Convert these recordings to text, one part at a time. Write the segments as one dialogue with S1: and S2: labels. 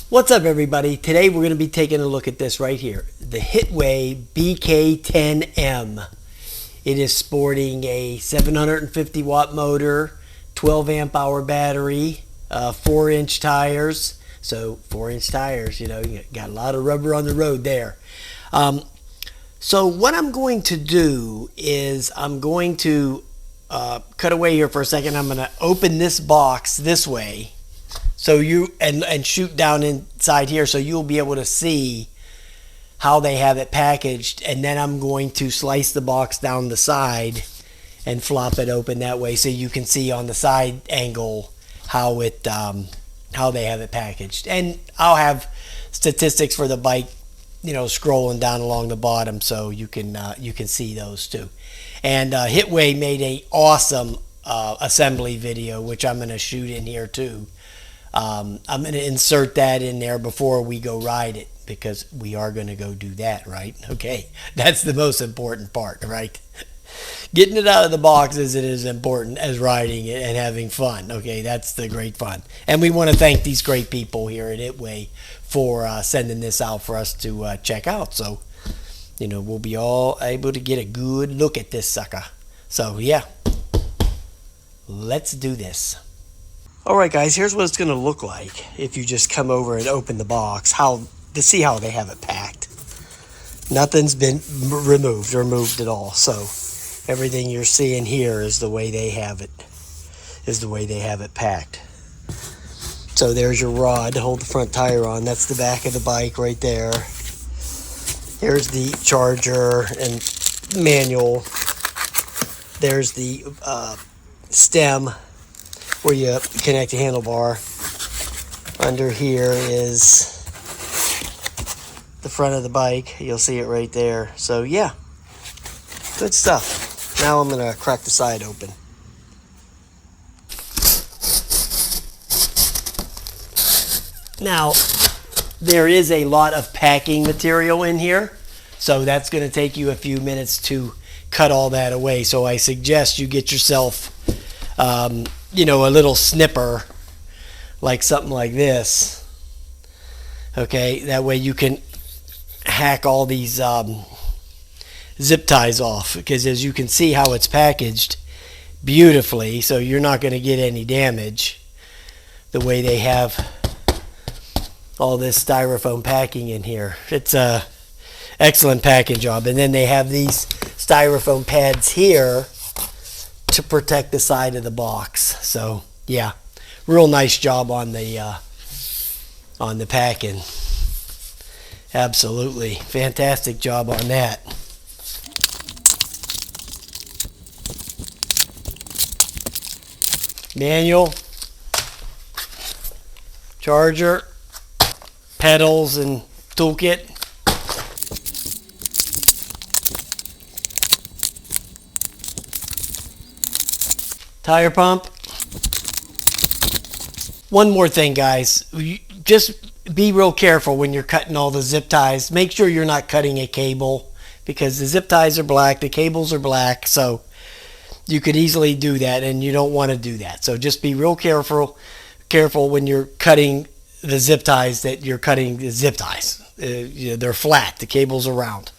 S1: What's up, everybody? Today we're going to be taking a look at this right here, the HITWAY BK10M. It is sporting a 750 watt motor, 12 amp hour battery, 4-inch tires. So 4-inch tires, you got a lot of rubber on the road there. So what I'm going to do is I'm going to cut away here for a second. I'm going to open this box this way. So you and shoot down inside here, so you'll be able to see how they have it packaged, and then I'm going to slice the box down the side and flop it open that way, so you can see on the side angle how they have it packaged. And I'll have statistics for the bike, scrolling down along the bottom, so you can see those too. And HITWAY made a awesome assembly video, which I'm going to shoot in here too. I'm going to insert that in there before we go ride it, because we are going to go do that, right? Okay, that's the most important part, right? Getting it out of the box is as important as riding it and having fun. Okay, that's the great fun. And we want to thank these great people here at HITWAY for sending this out for us to check out. So, we'll be all able to get a good look at this sucker. So, yeah, let's do this. Alright guys, here's what it's going to look like if you just come over and open the box, to see how they have it packed. Nothing's been removed or moved at all, so everything you're seeing here is the way they have it, packed. So there's your rod to hold the front tire on. That's the back of the bike right there. Here's the charger and manual. There's the stem where you connect the handlebar. Under here is the front of the bike. You'll see it right there. So yeah, good stuff. Now I'm going to crack the side open. Now, there is a lot of packing material in here, so that's going to take you a few minutes to cut all that away. So I suggest you get yourself a little snipper, like something like this. Okay, that way you can hack all these zip ties off, because as you can see how it's packaged beautifully, so you're not going to get any damage the way they have all this styrofoam packing in here. It's a excellent packing job. And then they have these styrofoam pads here to protect the side of the box. So yeah, real nice job on the packing. Absolutely fantastic job on that. Manual, charger, pedals and toolkit. Tire pump. One more thing, guys, just be real careful when you're cutting all the zip ties. Make sure you're not cutting a cable, because the zip ties are black, the cables are black, so you could easily do that, and you don't want to do that. So just be real careful when you're cutting the zip ties, that you're cutting the zip ties. They're flat, the cables are round.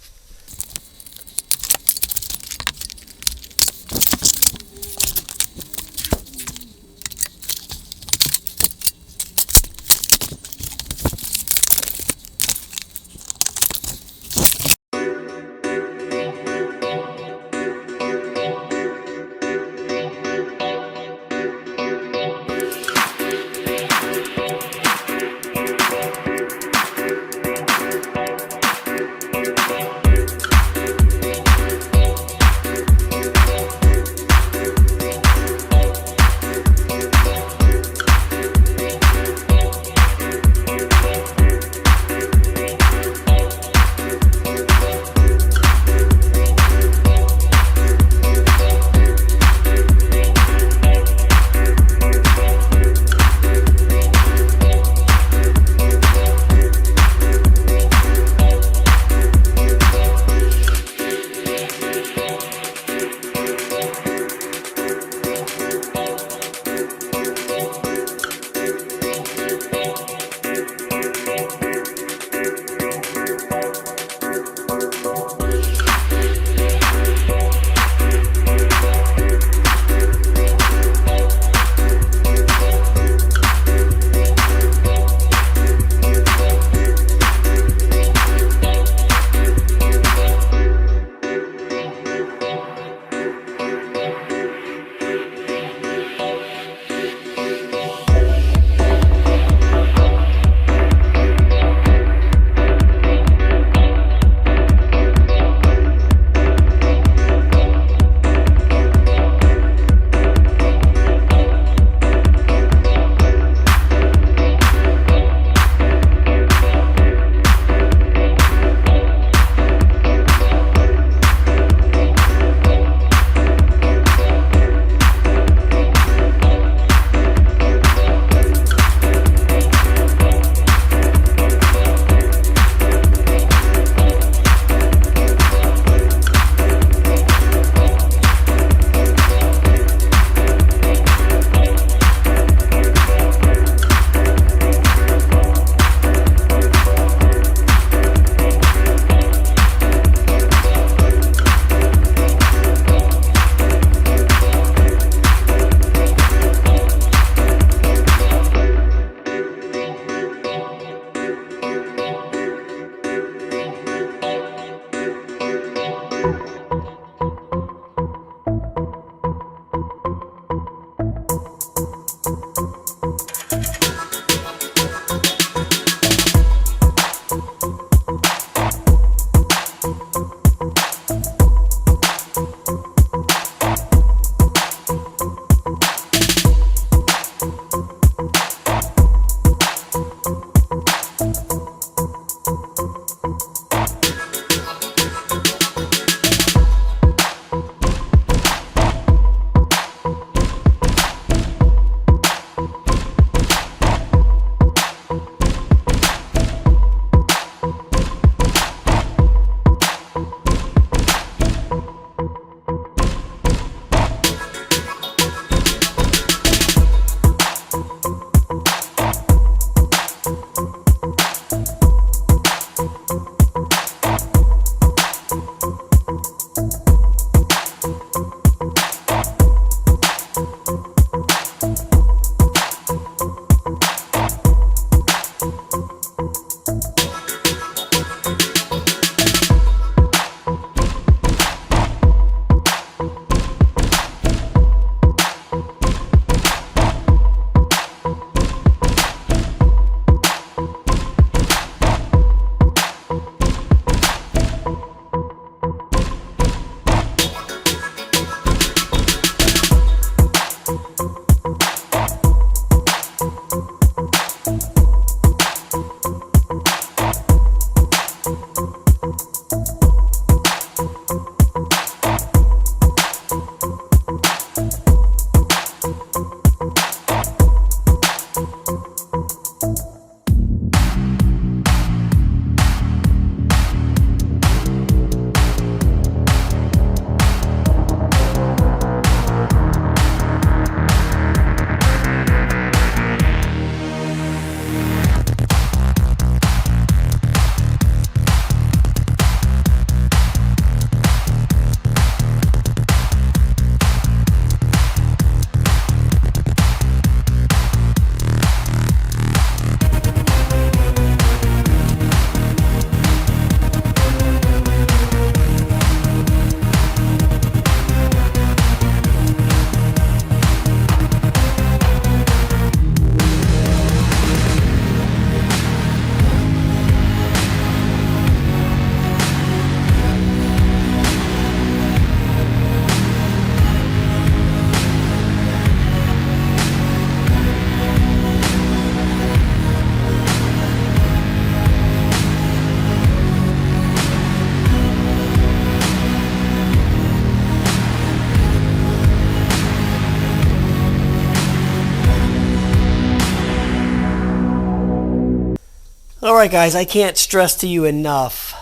S1: Alright guys, I can't stress to you enough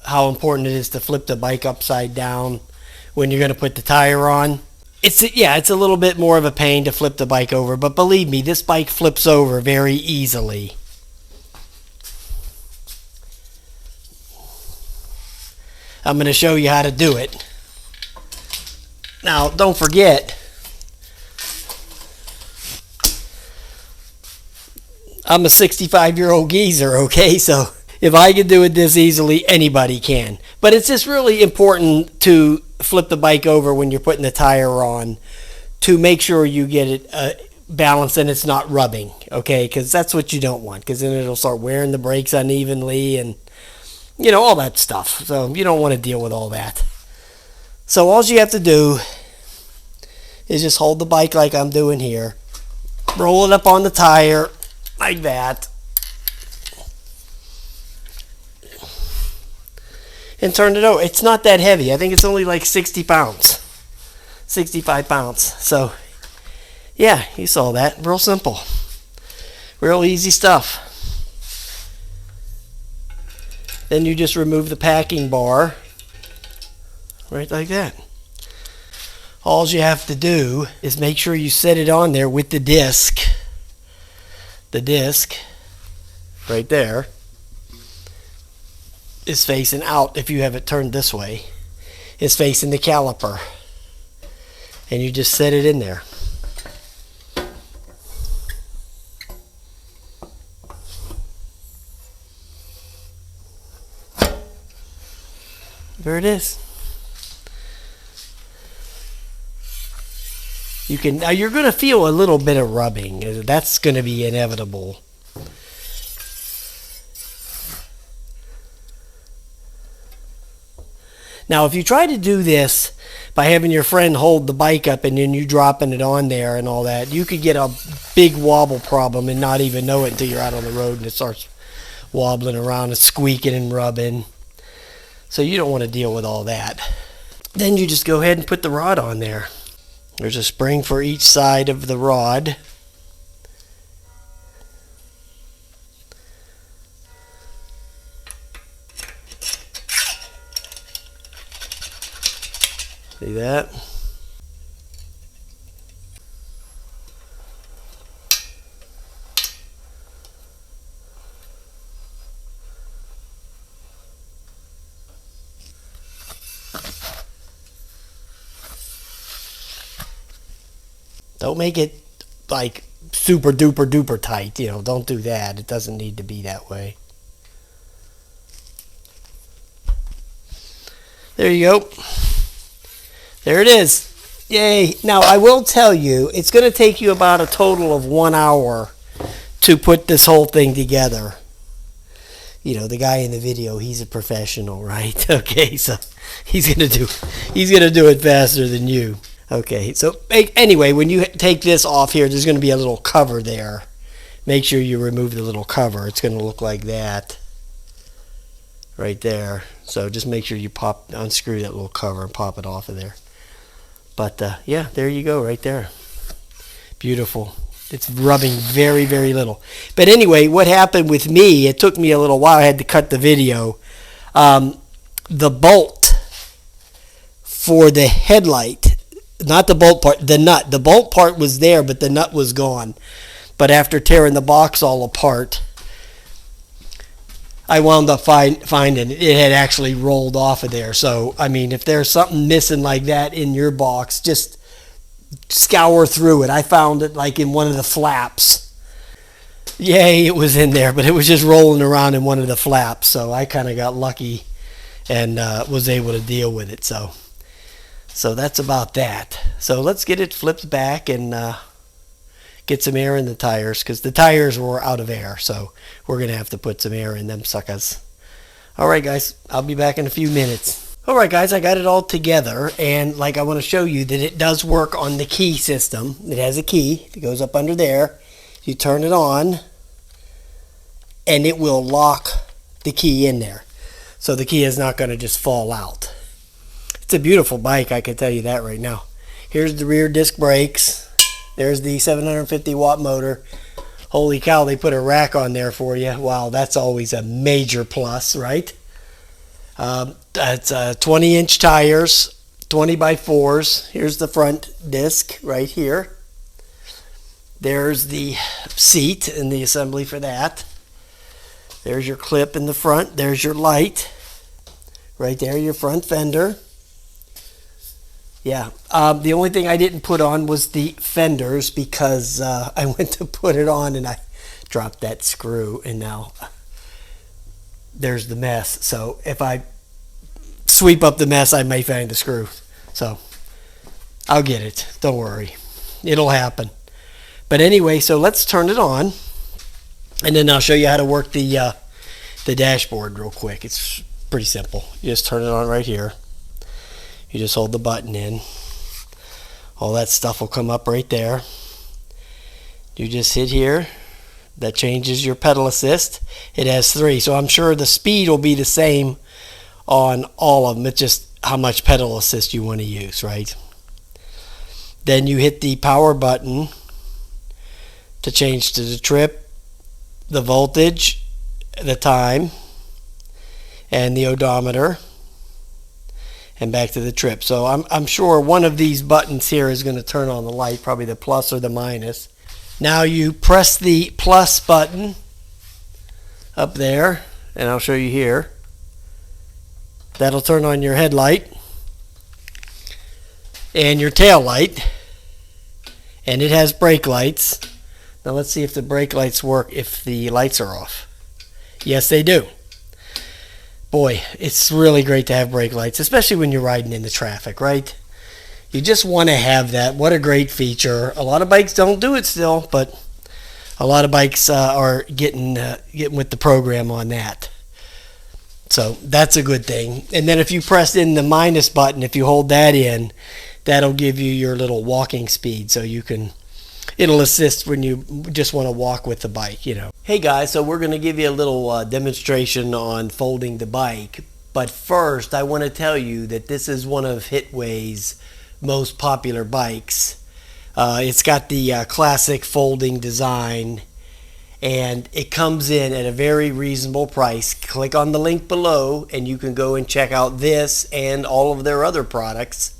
S1: how important it is to flip the bike upside down when you're going to put the tire on. It's a little bit more of a pain to flip the bike over, but believe me, this bike flips over very easily. I'm going to show you how to do it. Now, don't forget, I'm a 65-year-old geezer, okay? So if I can do it this easily, anybody can. But it's just really important to flip the bike over when you're putting the tire on to make sure you get it balanced and it's not rubbing, okay? Because that's what you don't want, because then it'll start wearing the brakes unevenly and, you know, all that stuff. So you don't want to deal with all that. So all you have to do is just hold the bike like I'm doing here, roll it up on the tire like that, and turn it over. It's not that heavy. I think it's only like 60 pounds, 65 pounds. So yeah, you saw that. Real simple, real easy stuff. Then you just remove the packing bar right like that. All you have to do is make sure you set it on there with the disc. The disc right there is facing out. If you have it turned this way, it's facing the caliper, and you just set it in there. There it is. Now you're going to feel a little bit of rubbing. That's going to be inevitable. Now if you try to do this by having your friend hold the bike up and then you dropping it on there and all that, you could get a big wobble problem and not even know it until you're out on the road and it starts wobbling around and squeaking and rubbing. So you don't want to deal with all that. Then you just go ahead and put the rod on there. There's a spring for each side of the rod. See that? Don't make it like super duper duper tight, you know, don't do that. It doesn't need to be that way. There you go. There it is. Yay. Now I will tell you, it's going to take you about a total of 1 hour to put this whole thing together. You know, the guy in the video, he's a professional, right? Okay, so he's going to do it faster than you. Okay, so anyway, when you take this off here, there's going to be a little cover there. Make sure you remove the little cover. It's going to look like that right there. So just make sure you unscrew that little cover and pop it off of there. But yeah, there you go right there. Beautiful. It's rubbing very, very little. But anyway, what happened with me, it took me a little while. I had to cut the video. The bolt for the headlight, not the bolt part, the nut. The bolt part was there, but the nut was gone. But after tearing the box all apart, I wound up finding it had actually rolled off of there. So, I mean, if there's something missing like that in your box, just scour through it. I found it like in one of the flaps. Yay, it was in there, but it was just rolling around in one of the flaps. So I kind of got lucky and was able to deal with it. So that's about that. So let's get it flipped back and get some air in the tires, because the tires were out of air. So we're going to have to put some air in them suckers. Alright guys, I'll be back in a few minutes. Alright guys, I got it all together, and like I want to show you that it does work on the key system. It has a key that goes up under there. You turn it on and it will lock the key in there. So the key is not going to just fall out. It's a beautiful bike, I can tell you that right now. Here's the rear disc brakes. There's the 750 watt motor. Holy cow, they put a rack on there for you. Wow, that's always a major plus, right? That's 20-inch tires, 20 by 4s. Here's the front disc right here. There's the seat and the assembly for that. There's your clip in the front. There's your light. Right there, your front fender. Yeah, the only thing I didn't put on was the fenders because I went to put it on and I dropped that screw, and now there's the mess. So if I sweep up the mess, I may find the screw. So I'll get it. Don't worry. It'll happen. But anyway, so let's turn it on, and then I'll show you how to work the dashboard real quick. It's pretty simple. You just turn it on right here. You just hold the button in. All that stuff will come up right there. You just hit here. That changes your pedal assist. It has 3, so I'm sure the speed will be the same on all of them. It's just how much pedal assist you want to use, right? Then you hit the power button to change to the trip, the voltage, the time, and the odometer, and back to the trip. So I'm sure one of these buttons here is going to turn on the light, probably the plus or the minus. Now you press the plus button up there, and I'll show you here. That'll turn on your headlight and your tail light, and it has brake lights. Now let's see if the brake lights work if the lights are off. Yes, they do. Boy, it's really great to have brake lights, especially when you're riding in the traffic, right? You just want to have that. What a great feature. A lot of bikes don't do it still, but a lot of bikes are getting with the program on that. So that's a good thing. And then if you press in the minus button, if you hold that in, that'll give you your little walking speed, so you can, it'll assist when you just want to walk with the bike, you know. Hey guys, so we're going to give you a little demonstration on folding the bike. But first, I want to tell you that this is one of HITWAY's most popular bikes. It's got the classic folding design, and it comes in at a very reasonable price. Click on the link below and you can go and check out this and all of their other products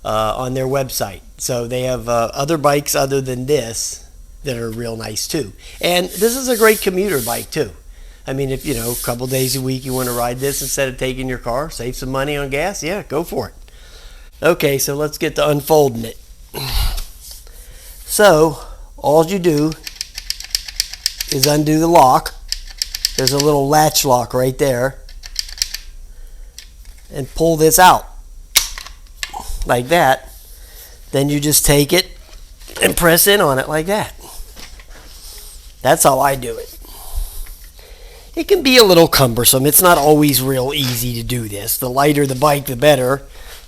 S1: on their website. So they have other bikes other than this that are real nice too. And this is a great commuter bike too. I mean, if you know, a couple days a week you want to ride this instead of taking your car, save some money on gas, yeah, go for it. Okay, so let's get to unfolding it. So all you do is undo the lock. There's a little latch lock right there, and pull this out like that. Then you just take it and press in on it like that. That's how I do it. It can be a little cumbersome. It's not always real easy to do this. The lighter the bike, the better.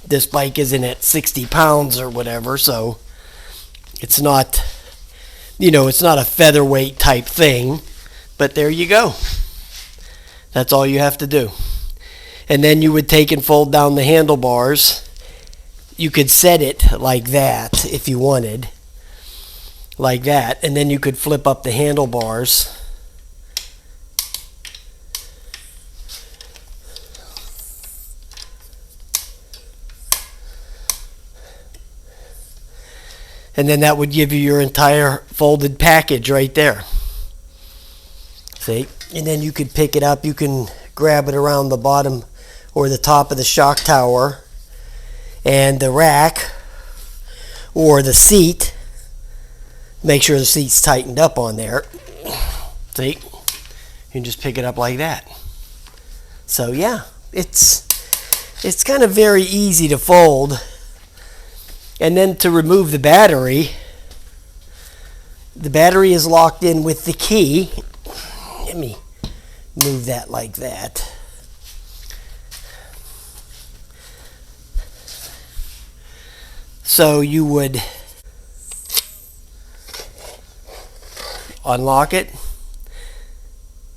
S1: This bike isn't at 60 pounds or whatever, so it's not, you know, it's not a featherweight type thing. But there you go. That's all you have to do. And then you would take and fold down the handlebars. You could set it like that if you wanted, like that, and then you could flip up the handlebars. And then that would give you your entire folded package right there. See? And then you could pick it up. You can grab it around the bottom or the top of the shock tower and the rack or the seat. Make sure the seat's tightened up on there. See? You can just pick it up like that. So yeah, it's kind of very easy to fold. And then to remove the battery is locked in with the key. Let me move that like that. So you would unlock it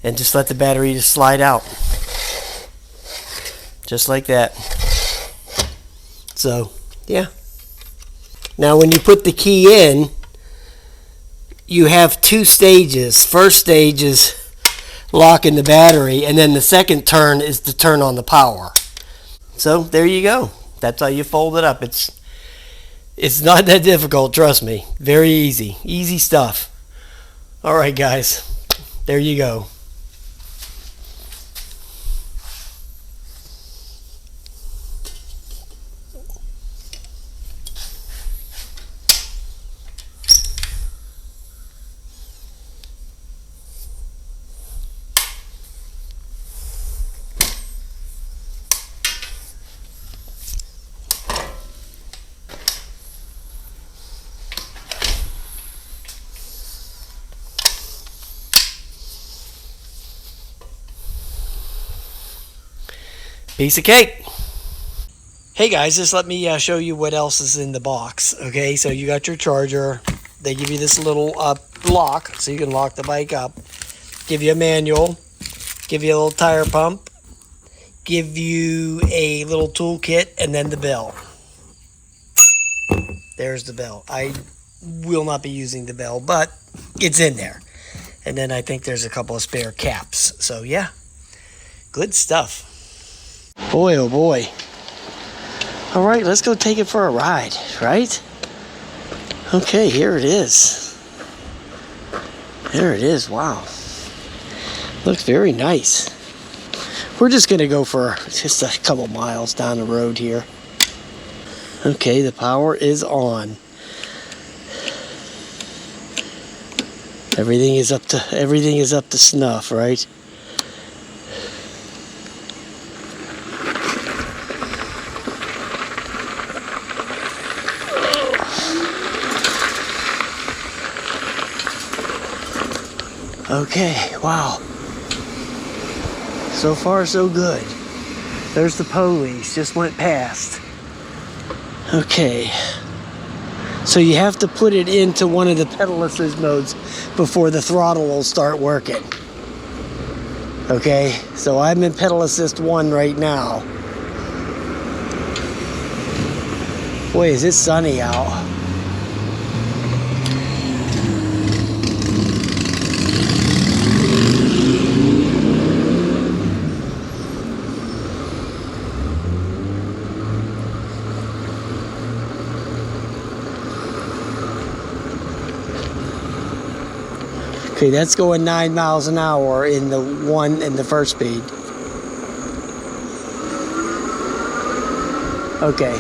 S1: and just let the battery just slide out. Just like that. So, yeah. Now when you put the key in, you have two stages. First stage is locking the battery, and then the second turn is to turn on the power. So there you go. That's how you fold it up. It's not that difficult, trust me. Very easy. Easy stuff. All right, guys. There you go. Piece of cake. Hey guys, just let me show you what else is in the box. Okay, so you got your charger. They give you this little lock so you can lock the bike up. Give you a manual. Give you a little tire pump. Give you a little toolkit, and then the bell. There's the bell. I will not be using the bell, but it's in there. And then I think there's a couple of spare caps. So yeah, good stuff. Boy, oh boy. All right, let's go take it for a ride, right? Okay, here it is. There it is, wow. Looks very nice. We're just gonna go for just a couple miles down the road here. Okay, the power is on. Everything is up to snuff, right? Okay, wow. So far, so good. There's the police, just went past. Okay. So you have to put it into one of the pedal assist modes before the throttle will start working. Okay, so I'm in pedal assist 1 right now. Boy, is it sunny out. Okay, that's going 9 miles an hour in the first speed. Okay.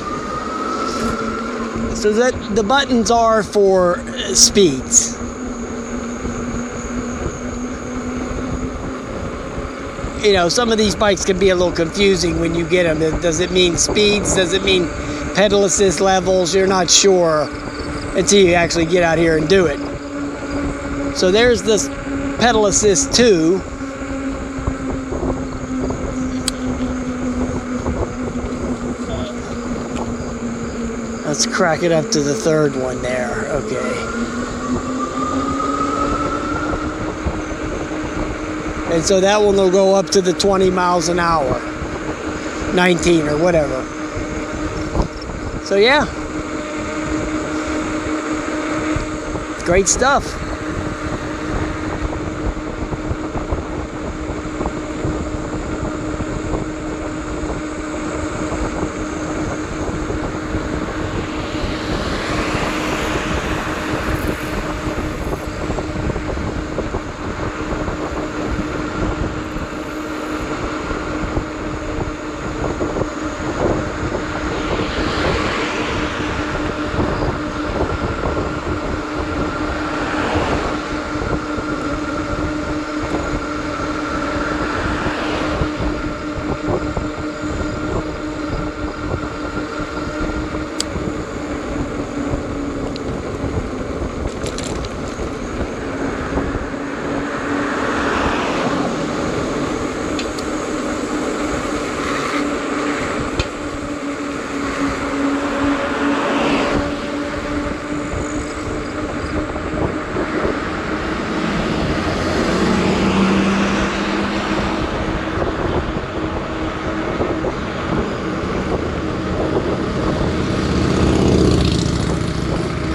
S1: So the buttons are for speeds. You know, some of these bikes can be a little confusing when you get them. Does it mean speeds? Does it mean pedal assist levels? You're not sure until you actually get out here and do it. So there's this pedal assist 2. Let's crack it up to the third one there. Okay. And so that one will go up to the 20 miles an hour. 19 or whatever. So yeah. Great stuff.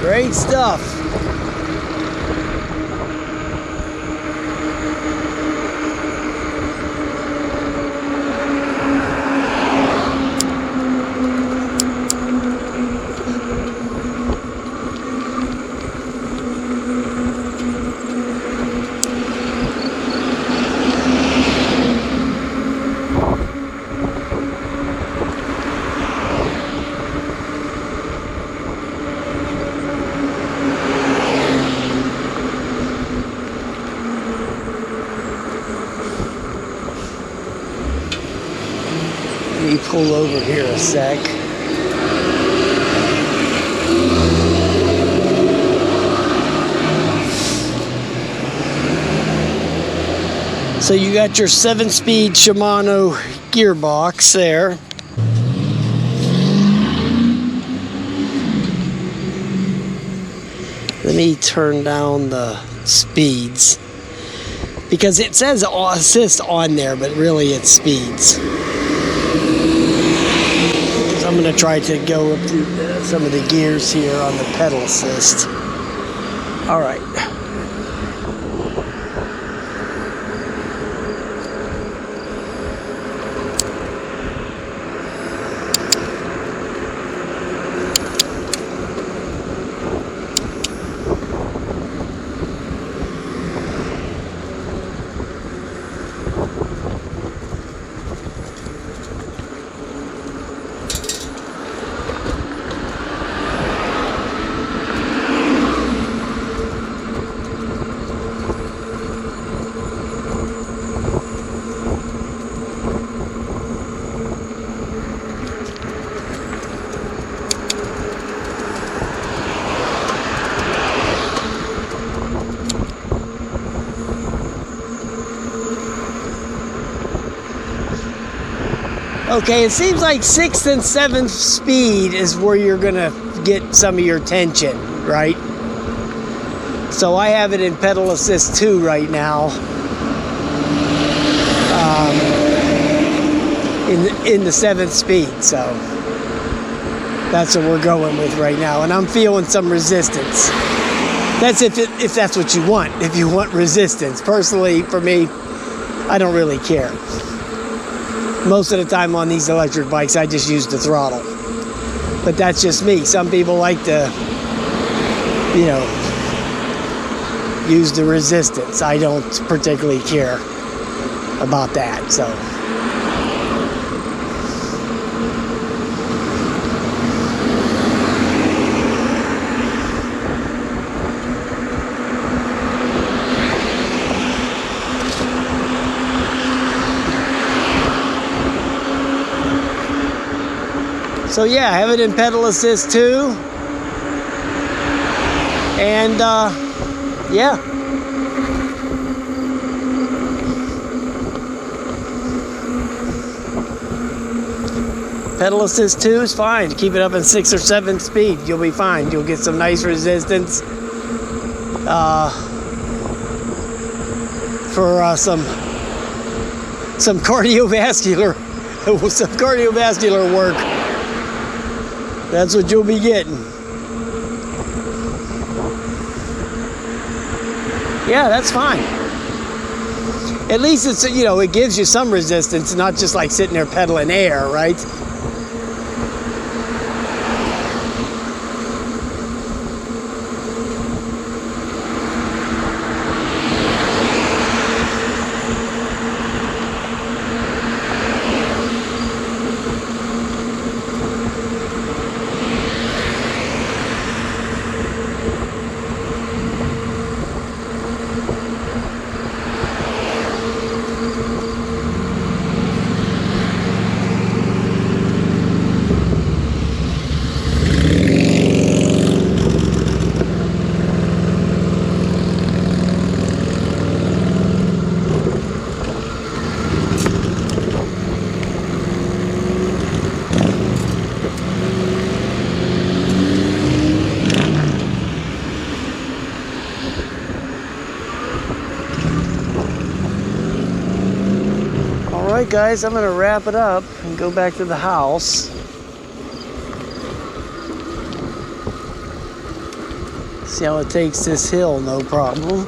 S1: Great stuff. pull over here a sec. So you got your 7-speed Shimano gearbox there. Let me turn down the speeds, because it says assist on there, but really it's speeds. So I'm going to try to go up to some of the gears here on the pedal assist. All right. Okay, it seems like 6th and 7th speed is where you're gonna get some of your tension, right? So I have it in pedal assist 2 right now, in the 7th speed. So that's what we're going with right now, and I'm feeling some resistance. That's if that's what you want. If you want resistance, personally, for me, I don't really care. Most of the time on these electric bikes, I just use the throttle. But that's just me. Some people like to, you know, use the resistance. I don't particularly care about that, so. So yeah, I have it in pedal assist 2, and yeah. Pedal assist 2 is fine. Keep it up in 6th or 7th speed. You'll be fine. You'll get some nice resistance for some cardiovascular. Some cardiovascular work. That's what you'll be getting. Yeah, that's fine. At least it's, you know, it gives you some resistance, not just like sitting there pedaling air, right? Alright guys, I'm going to wrap it up and go back to the house. See how it takes this hill, no problem.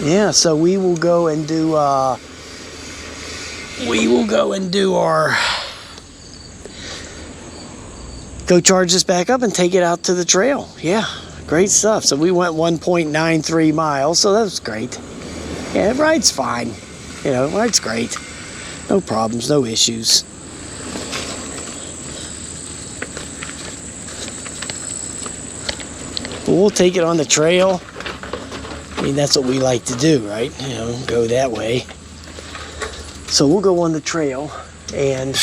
S1: Yeah, so we will go and do our go charge this back up and take it out to the trail. Yeah, great stuff. So we went 1.93 miles, so that was great. Yeah, it rides fine. You know, it rides great. No problems, no issues. We'll take it on the trail I mean, that's what we like to do, right? You know, go that way. So we'll go on the trail and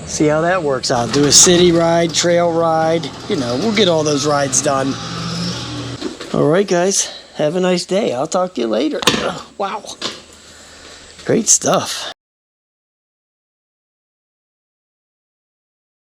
S1: see how that works out. Do a city ride, trail ride. You know, we'll get all those rides done. All right, guys. Have a nice day. I'll talk to you later. Wow. Great stuff.